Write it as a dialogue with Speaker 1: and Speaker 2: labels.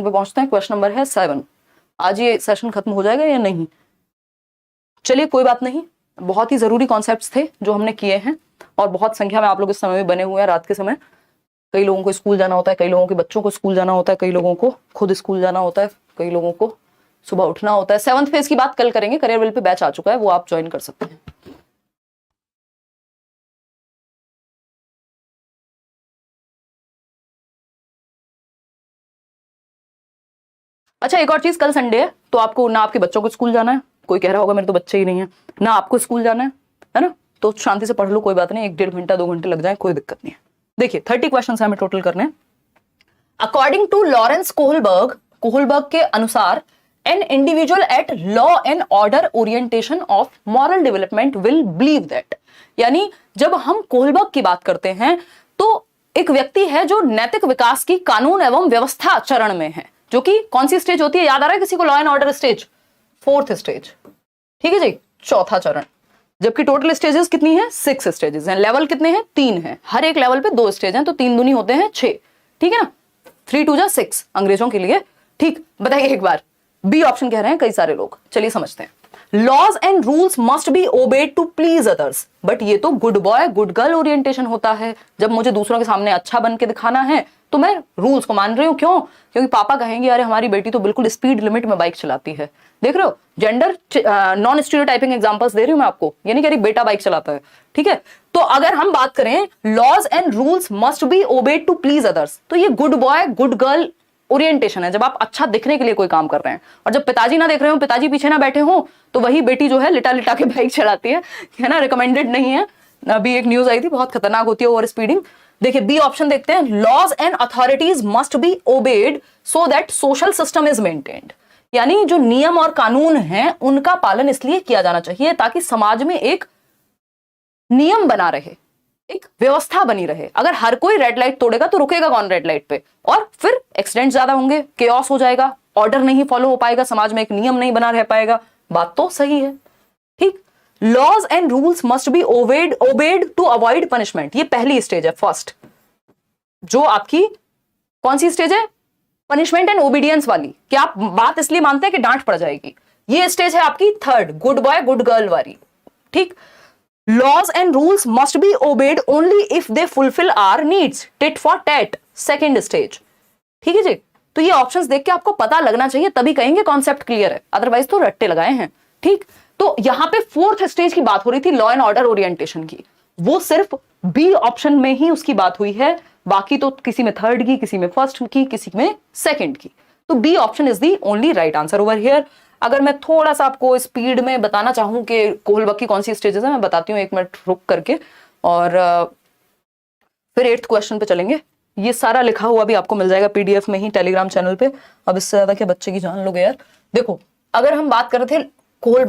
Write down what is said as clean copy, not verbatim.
Speaker 1: पे पहुंचते हैं। क्वेश्चन नंबर है 7। आज ये सेशन खत्म हो जाएगा या नहीं? चलिए कोई बात नहीं, बहुत ही जरूरी कॉन्सेप्ट्स थे जो हमने किए हैं और बहुत संख्या में आप लोग इस समय में बने हुए हैं। रात के समय कई लोगों को स्कूल जाना होता है, कई लोगों के बच्चों को स्कूल जाना होता है, कई लोगों को खुद स्कूल जाना होता है, कई लोगों को सुबह उठना होता है। 7th फेज की बात कल करेंगे, करियर बिल पे बैच आ चुका है, वो आप ज्वाइन कर सकते हैं। अच्छा, एक और चीज, कल संडे है तो आपको ना आपके बच्चों को स्कूल जाना है, कोई कह रहा होगा मेरे तो बच्चे ही नहीं है, ना आपको स्कूल जाना है ना, तो शांति से पढ़ लो, कोई बात नहीं, 1-1.5 घंटा 2 घंटे लग जाए, कोई दिक्कत नहीं है। देखिए 30 क्वेश्चन हमें टोटल करने हैं। अकॉर्डिंग टू लॉरेंस कोहलबर्ग के अनुसार an individual eight law and order orientation of moral development will believe that, यानी जब हम कोहलबर्ग की बात करते हैं तो एक व्यक्ति है जो नैतिक विकास की कानून एवं व्यवस्था चरण में है, जो कि कौन सी स्टेज होती है, याद आ रहा है किसी को? Law and order stage 4th stage, ठीक है जी, चौथा चरण। जबकि टोटल स्टेजेस कितनी है? 6 स्टेजेस हैं। लेवल कितने हैं? 3 हैं। हर एक लेवल पे 2 स्टेज हैं, तो 3 दूनी होते हैं 6, ठीक है ना? 3 2 6 अंग्रेजों के लिए, ठीक। बताइए एक बार, बी ऑप्शन कह रहे हैं कई सारे लोग, चलिए समझते हैं। Laws and rules must be obeyed to please others, but ये तो good boy good girl orientation होता है। जब मुझे दूसरों के सामने अच्छा बन के दिखाना है तो मैं रूल्स को मान रही हूं। क्यों? क्योंकि पापा कहेंगे अरे हमारी बेटी तो बिल्कुल स्पीड लिमिट में बाइक चलाती है। देख रहे हो, जेंडर नॉन स्टीरियोटाइपिंग एग्जांपल्स दे रही हूं मैं आपको, ये नहीं कह रही बेटा बाइक चलाता है, ठीक है? तो अगर हम बात करें laws and rules must be obeyed to please others, तो ये good boy good girl orientation है, जब आप अच्छा दिखने के लिए कोई काम कर रहे हैं। और जब पिताजी ना देख रहे हो, पिताजी पीछे ना बैठे हो, तो वही बेटी जो है लिटा लिटा के बाइक चलाती है ना? रिकमेंडेड नहीं है। अभी एक न्यूज आई थी, बहुत खतरनाक होती है ओवर स्पीडिंग। देखिए बी ऑप्शन देखते हैं, laws and authorities must be obeyed so that social system is maintained, यानी जो नियम और कानून हैं उनका पालन इसलिए किया जाना चाहिए ताकि समाज में एक नियम बना रहे, एक व्यवस्था बनी रहे। अगर हर कोई रेड लाइट तोड़ेगा तो रुकेगा कौन रेड लाइट पे? और फिर एक्सीडेंट ज्यादा होंगे, केओस हो जाएगा, ऑर्डर नहीं फॉलो हो पाएगा, समाज में एक नियम नहीं बना रह पाएगा। बात तो सही है, ठीक। Laws and rules must be obeyed to avoid punishment, ये पहली स्टेज है, फर्स्ट। जो आपकी कौन सी स्टेज है? पनिशमेंट एंड ओबीडियंस वाली, कि आप बात इसलिए मानते हैं कि डांट पड़ जाएगी। ये स्टेज है आपकी third, good boy good girl वाली, ठीक। Laws and rules must be obeyed only if they fulfil our needs, tit for tat, second stage, ठीक है जी। तो ये ऑप्शंस देख के आपको पता लगना चाहिए, तभी कहेंगे कॉन्सेप्ट क्लियर है, अदरवाइज तो रट्टे लगाए हैं, ठीक। तो यहां पे 4th स्टेज की बात हो रही थी, लॉ एंड ऑर्डर ओरिएंटेशन की, वो सिर्फ बी ऑप्शन में ही उसकी बात हुई है, बाकी तो किसी में 3rd की, किसी में 1st की, किसी में 2nd की। तो B option is the only right answer over here. अगर मैं थोड़ा सा आपको स्पीड में बताना चाहूं कि कोहलबर्ग की कौन सी स्टेजेस है, मैं बताती हूँ, 1 मिनट रुक करके, और फिर 8th क्वेश्चन पे चलेंगे। ये सारा लिखा हुआ भी आपको मिल जाएगा पीडीएफ में ही टेलीग्राम चैनल पे। अब इससे ज्यादा क्या बच्चे की जान लोगे यार। देखो, अगर हम बात कर रहे थे कोहलबर्ग